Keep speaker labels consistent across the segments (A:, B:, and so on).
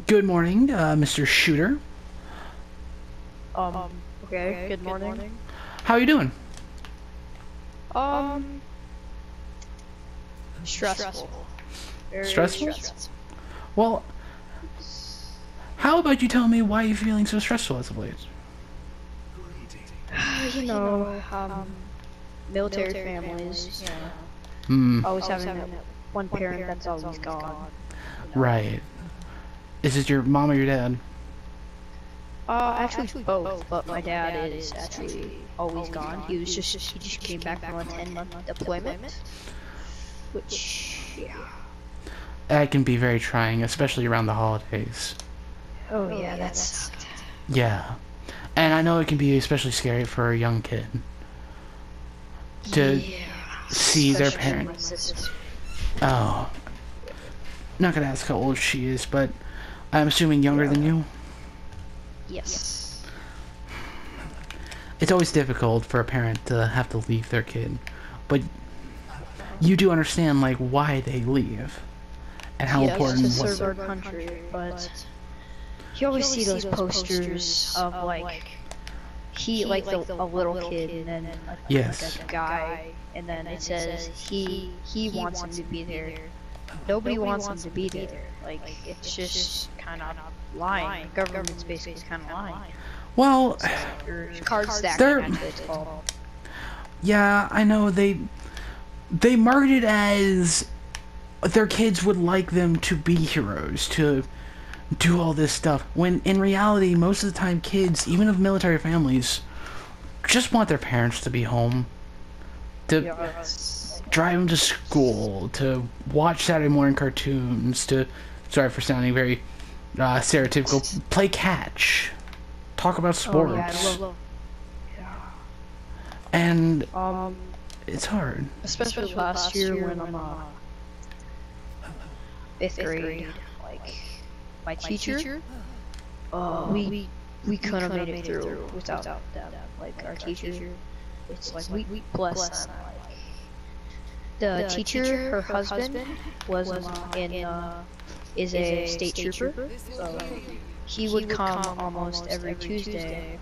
A: Good morning, Mr. Shooter.
B: Okay, good morning.
A: How are you doing?
B: Um, stressful. Very
A: Stressful?
B: stressful.
A: Well, how about you tell me why you're feeling so stressful as of late?
B: You know, military families,
A: Hmm,
B: always having that one parent that's always gone.
A: right. Is it your mom or your dad?
B: Actually both, but my dad is actually always gone. He just came back from a 10-month deployment, which, yeah.
A: That can be very trying, especially around the holidays.
B: Oh yeah, that's
A: Yeah. And I know it can be especially scary for a young kid to see their
B: especially my
A: parent.
B: sister.
A: Oh, not gonna ask how old she is, but I'm assuming younger than you?
B: Yes.
A: It's always difficult for a parent to have to leave their kid, but you do understand, like, why they leave and how important
B: to
A: it was.
B: serve our country, but you always see those posters of a little kid and then
A: Yes.
B: a guy, and then it says he wants him to be there. Nobody wants him to be there. Like, it's just kind of lying. The government's basically kind of lying.
A: Well,
B: Or card stacking,
A: they're
B: actually, it's called.
A: yeah, I know they market it as their kids would like them to be heroes, to do all this stuff, when in reality most of the time kids, even of military families, just want their parents to be home, to drive them to school, to watch Saturday morning cartoons, to, sorry for sounding very stereotypical, play catch, talk about sports. And it's hard.
B: Especially last year when I'm fifth grade, my teacher, we couldn't have made it through without them. Like, our teacher, it's like we bless them. The teacher, her husband, was is a state trooper, so he would come almost every Tuesday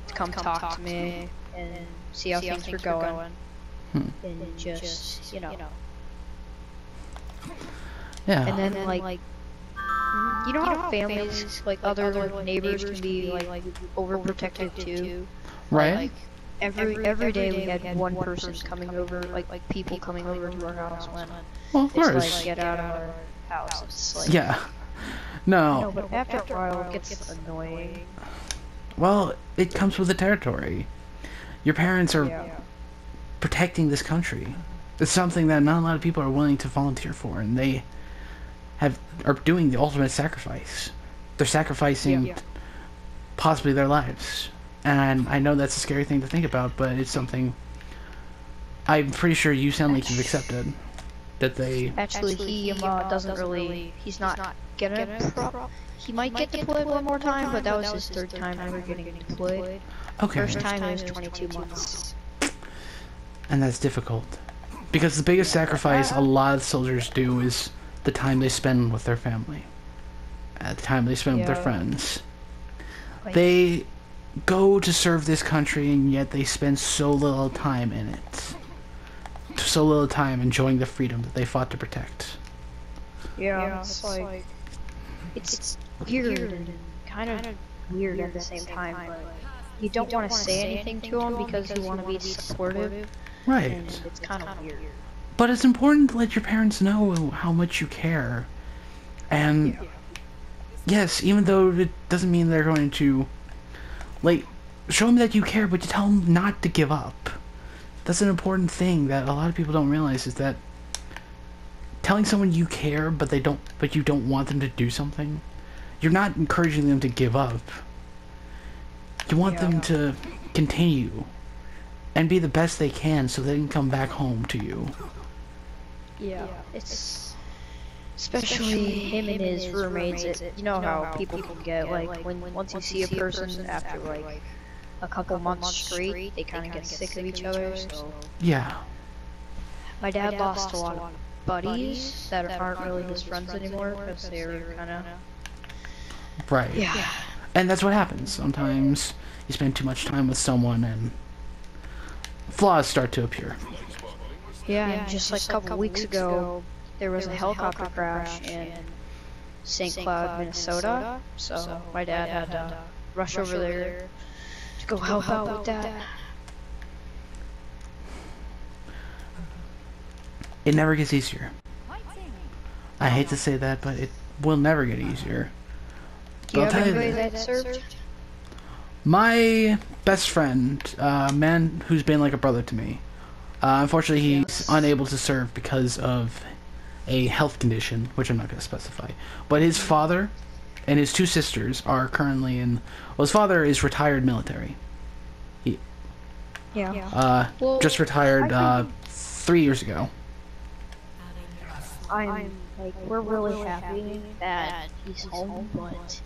B: to come talk to me and see how things were going, and just
A: Yeah.
B: and then you know how families, other neighbors can be overprotective too.
A: Right?
B: Every day we had one person coming over, people coming over to our house when
A: Well, of
B: it's
A: course.
B: get out of our house. It's like,
A: Yeah. No.
B: but after a while it gets annoying.
A: Well, it comes with the territory. Your parents are protecting this country. It's something that not a lot of people are willing to volunteer for, and they are doing the ultimate sacrifice. They're sacrificing possibly their lives. And I know that's a scary thing to think about, but it's something I'm pretty sure you sound like you've accepted. That they...
B: Actually, he doesn't really, he's not he might get deployed one more time, but that was his third time ever getting deployed.
A: Okay.
B: First time it was 22 months.
A: And that's difficult. Because the biggest sacrifice a lot of soldiers do is the time they spend with their family. The time they spend with their friends. They go to serve this country, and yet they spend so little time in it. So little time enjoying the freedom that they fought to protect.
B: Yeah, it's weird and kind of weird at the same time, but you don't want to say anything to them because you want to be supportive.
A: Right.
B: And it's kind of weird.
A: But it's important to let your parents know how much you care. And yes, even though it doesn't mean they're going to, show them that you care, but you tell them not to give up. That's an important thing that a lot of people don't realize, is that telling someone you care, but you don't want them to do something, you're not encouraging them to give up. You want them to continue and be the best they can so they can come back home to you.
B: Yeah, it's especially him and his roommates. You know how people can get once you see a person after a couple months straight, they kind of get sick of each other. So
A: yeah,
B: my dad lost a lot of buddies that aren't really his friends anymore because they were kind of
A: Right.
B: Yeah.
A: And that's what happens. Sometimes you spend too much time with someone and flaws start to appear.
B: Yeah, and just like a couple weeks ago, there was a helicopter crash in St. Cloud, Minnesota. So my dad had to rush over there to go help out with that.
A: It never gets easier. I hate to say that, but it will never get easier.
B: Do you
A: But
B: have
A: I'll tell you
B: anybody
A: this.
B: that served?
A: My best friend, a man who's been like a brother to me, unfortunately he's unable to serve because of a health condition, which I'm not going to specify. But his father and his two sisters are currently in... Well, his father is retired military. He
B: Well,
A: just retired 3 years ago.
B: I'm like, we're really happy that he's home, but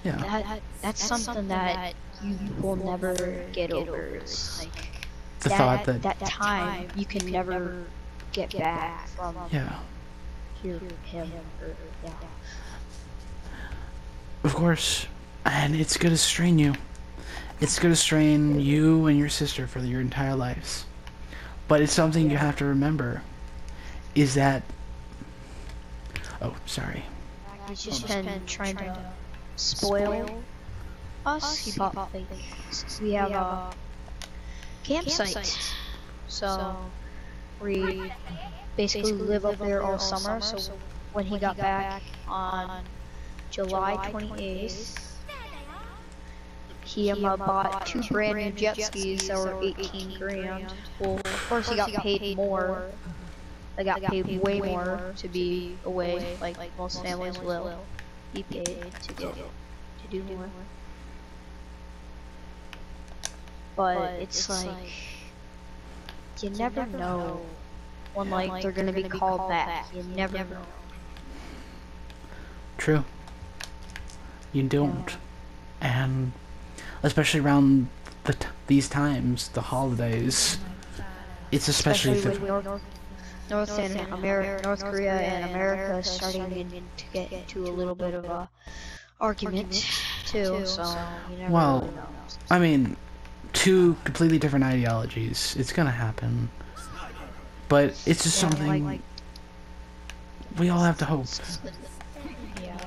A: Yeah.
B: that's something that you will never get over. It's like
A: The thought that...
B: that time you can never get back from
A: Yeah.
B: him. Or, yeah.
A: Of course. And it's going to strain you. It's going to strain you and your sister for your entire lives. But it's something you have to remember. Is that... Oh, sorry.
B: He's just been trying to spoil us. He bought, like, we have a campsite, so we basically live up there all summer. So when he got back on July 28th, he bought 2 brand new jet skis that were 18 grand. Well, of course he got paid more. They got paid way more to be away, like most families will be paid to get to do more. But it's like you never know when like they're gonna be called back. You never know.
A: True. You don't. And especially around these times, the holidays, it's especially
B: with North Korea and America starting to get into a little bit of a argument too. So you never really know.
A: I mean, 2 completely different ideologies. It's gonna happen. But it's just something we all have to hope.
B: Yeah.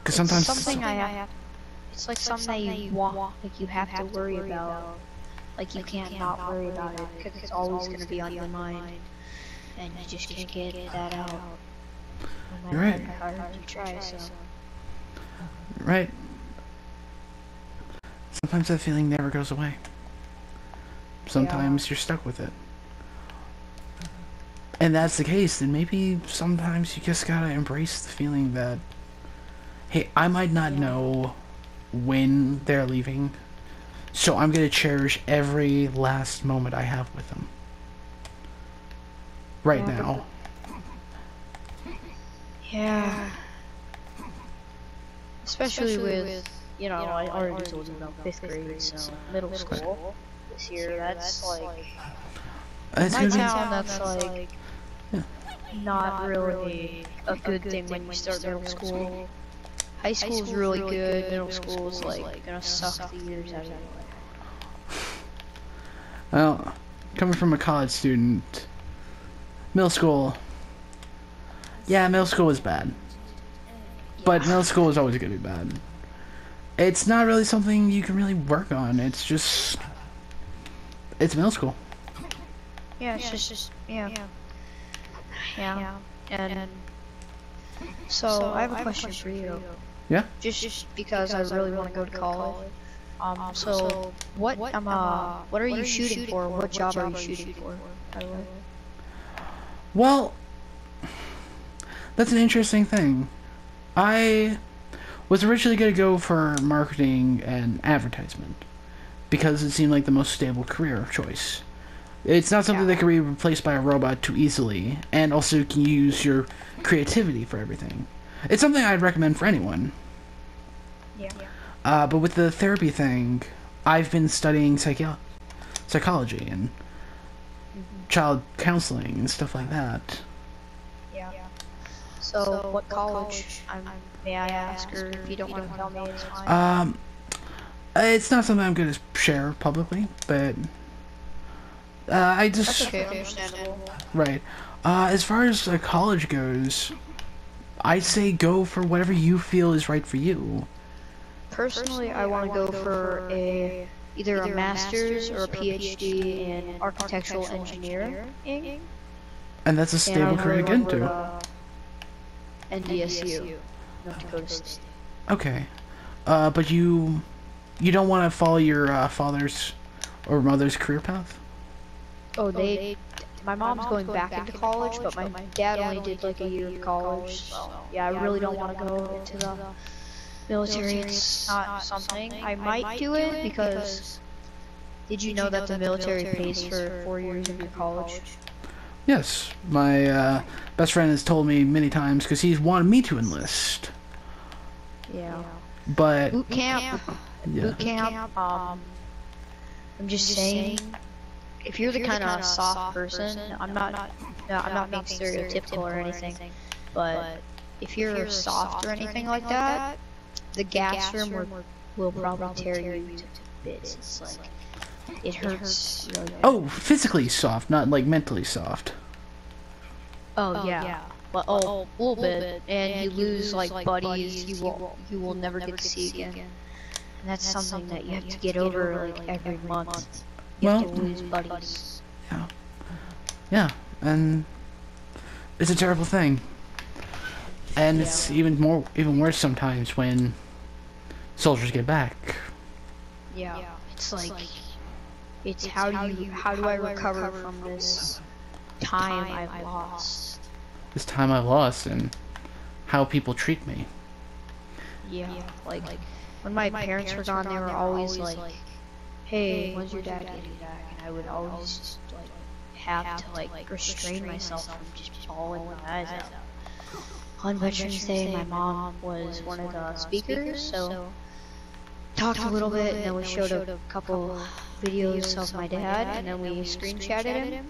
A: Because sometimes
B: it's like something that you want, like you have to worry about. Like you can't not worry about it because it's always gonna be on your mind, and you just can't get that out. No
A: You're
B: matter
A: right.
B: how hard you try. So.
A: Right. Sometimes that feeling never goes away. Sometimes you're stuck with it. And that's the case, then maybe sometimes you just gotta embrace the feeling that, hey, I might not know when they're leaving, so I'm gonna cherish every last moment I have with them. Right now.
B: Yeah. Especially with, you know, I already told you about 5th grade, so middle school this year, that's like, my town, that's like, not really a good thing when you start middle school. High school's really good, middle school's like gonna suck the years out of your life.
A: Well, coming from a college student, middle school, yeah, middle school was bad. But middle school is always gonna be bad. It's not really something you can really work on. It's just... It's middle school.
B: Yeah, it's just yeah. And so I have a question for you.
A: Yeah?
B: Just because I really want to go to college. So what are you shooting for? What job are you shooting for, by the way?
A: Well, that's an interesting thing. I was originally going to go for marketing and advertisement because it seemed like the most stable career choice. It's not something that can be replaced by a robot too easily, and also you can use your creativity for everything. It's something I'd recommend for anyone.
B: Yeah.
A: But with the therapy thing, I've been studying psychology and child counseling and stuff like that.
B: Yeah. So, what college? May I ask, or if you don't want to tell me, it's fine.
A: It's not something I'm going to share publicly, but I just...
B: That's okay, understandable.
A: Right. As far as college goes, I say go for whatever you feel is right for you.
B: Personally, I want to go for either a master's or a PhD in architectural engineering.
A: And that's a stable career to get into.
B: NDSU, North Dakota State.
A: Okay. But you don't want to follow your father's or mother's career path?
B: Oh, my mom's going back into college, but my dad only did like a year of college, so yeah, I really don't want to go into the military. It's not something. I might do it because did you know that the military pays for 4 years of your college?
A: Yes, my best friend has told me many times because he's wanted me to enlist.
B: Yeah.
A: But
B: boot camp. I'm just saying, if you're the kind of soft person, I'm not being stereotypical or anything, but if you're soft or anything like that, the gas room will probably tear you to bits. It's like, it hurts really bad.
A: Oh, physically soft, not like mentally soft.
B: Oh yeah. Well, a little bit, and you lose like buddies you will never get to see again. And that's something that you have to get over like every month. You have to lose buddies.
A: Yeah. Yeah, and it's a terrible thing. And it's even worse sometimes when soldiers get back.
B: Yeah. It's like, it's how do I recover from this time I've lost?
A: This time I've lost and how people treat me.
B: Yeah. Like when my parents were gone, they were always like, hey, when's your dad getting back? And I would always like have to like restrain myself from just bawling my eyes out. On Veterans Day, my mom was one of the speakers, so talked a little bit, and then we showed a couple videos of my dad, and then we screen chatted him.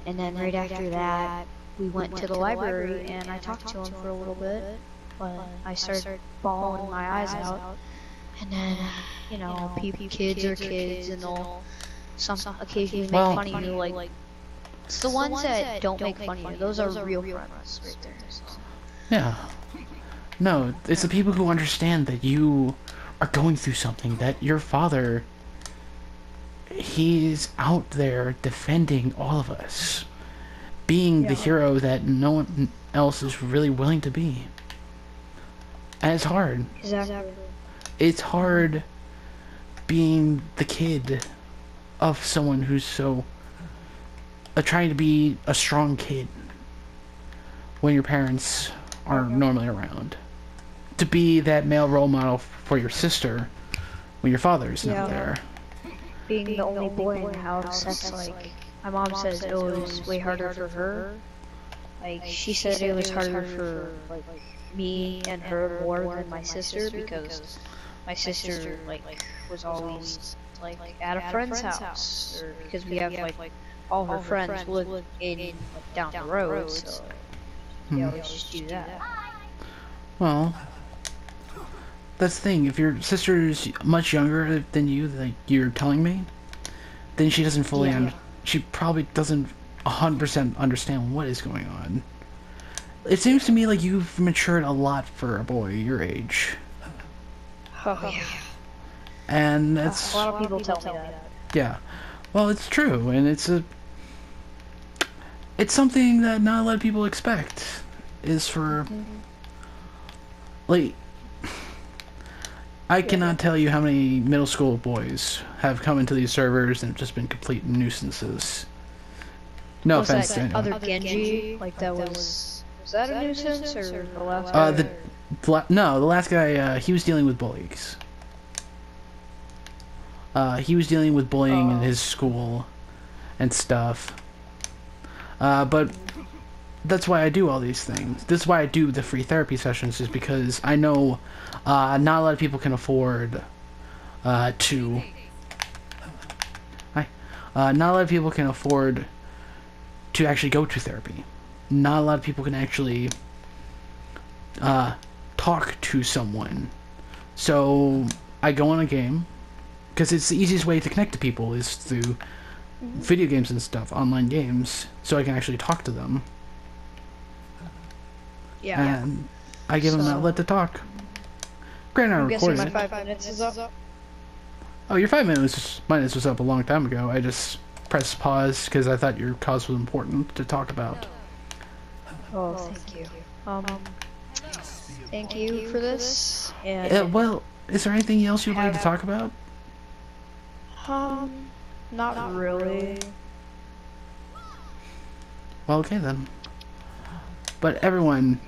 B: And then right after that, we went to the library, and I talked to him for a little bit, but I started bawling my eyes out. And then, you know, kids are kids, and they'll occasionally make fun of you. Like, it's the ones that don't make fun of you. Those are real friends right there. So.
A: Yeah. No, it's the people who understand that you are going through something, that your father, he's out there defending all of us, being the hero that no one else is really willing to be. And it's hard.
B: Exactly.
A: It's hard being the kid of someone who's so trying to be a strong kid when your parents aren't normally around. To be that male role model for your sister when your father's not there.
B: Being the only boy in the house, that's like, my mom says it was way harder for her. Like, she said it was harder for like me and her more than my sister, because my sister like was always like at a friend's house, or because we have like all her friends live in like down the road, so we always just do that.
A: Well, that's the thing. If your sister's much younger than you, like you're telling me, then she doesn't fully she probably doesn't 100% understand what is going on. It seems to me like you've matured a lot for a boy your age.
B: Oh yeah.
A: And that's
B: a lot of people tell me that.
A: Yeah. Well, it's true, and it's something that not a lot of people expect. Is for like, I cannot tell you how many middle school boys have come into these servers and just been complete nuisances. No offense to anyone.
B: Other Genji, like that was that a nuisance, or the last guy?
A: No, the last guy, he was dealing with bullies. He was dealing with bullying in his school and stuff. But that's why I do all these things. This is why I do the free therapy sessions, is because I know not a lot of people can afford to... Hi. Not a lot of people can afford to actually go to therapy. not a lot of people can actually talk to someone. So I go on a game, because it's the easiest way to connect to people is through video games and stuff, online games, so I can actually talk to them.
B: Yeah.
A: And I give them an outlet to talk. Granted, I'm recording
B: my
A: it.
B: 5 minutes is up.
A: Oh, your 5 minutes was up a long time ago. I just pressed pause because I thought your cause was important to talk about.
B: Oh, thank you. Thank you for this. And
A: Well, is there anything else you'd like to talk about?
B: not really.
A: Well, okay then. But everyone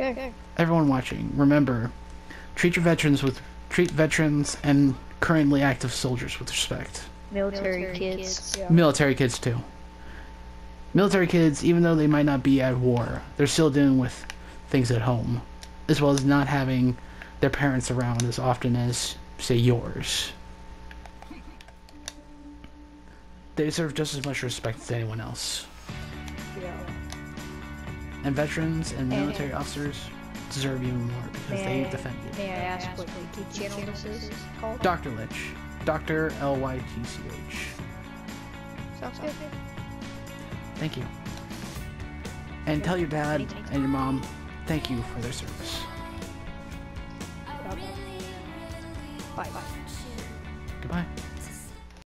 A: watching, remember, treat veterans and currently active soldiers with respect.
B: Military kids. Yeah.
A: Military kids too. Military kids, even though they might not be at war, they're still dealing with things at home, as well as not having their parents around as often as, say, yours. They deserve just as much respect as anyone else.
B: Yeah.
A: And veterans and military officers deserve even more because they defend you.
B: May I ask what YouTube channel this is called?
A: Dr. Lich. Dr. Lytch.
B: Sounds good.
A: Thank you. And tell your dad and your mom thank you for their service.
B: Bye.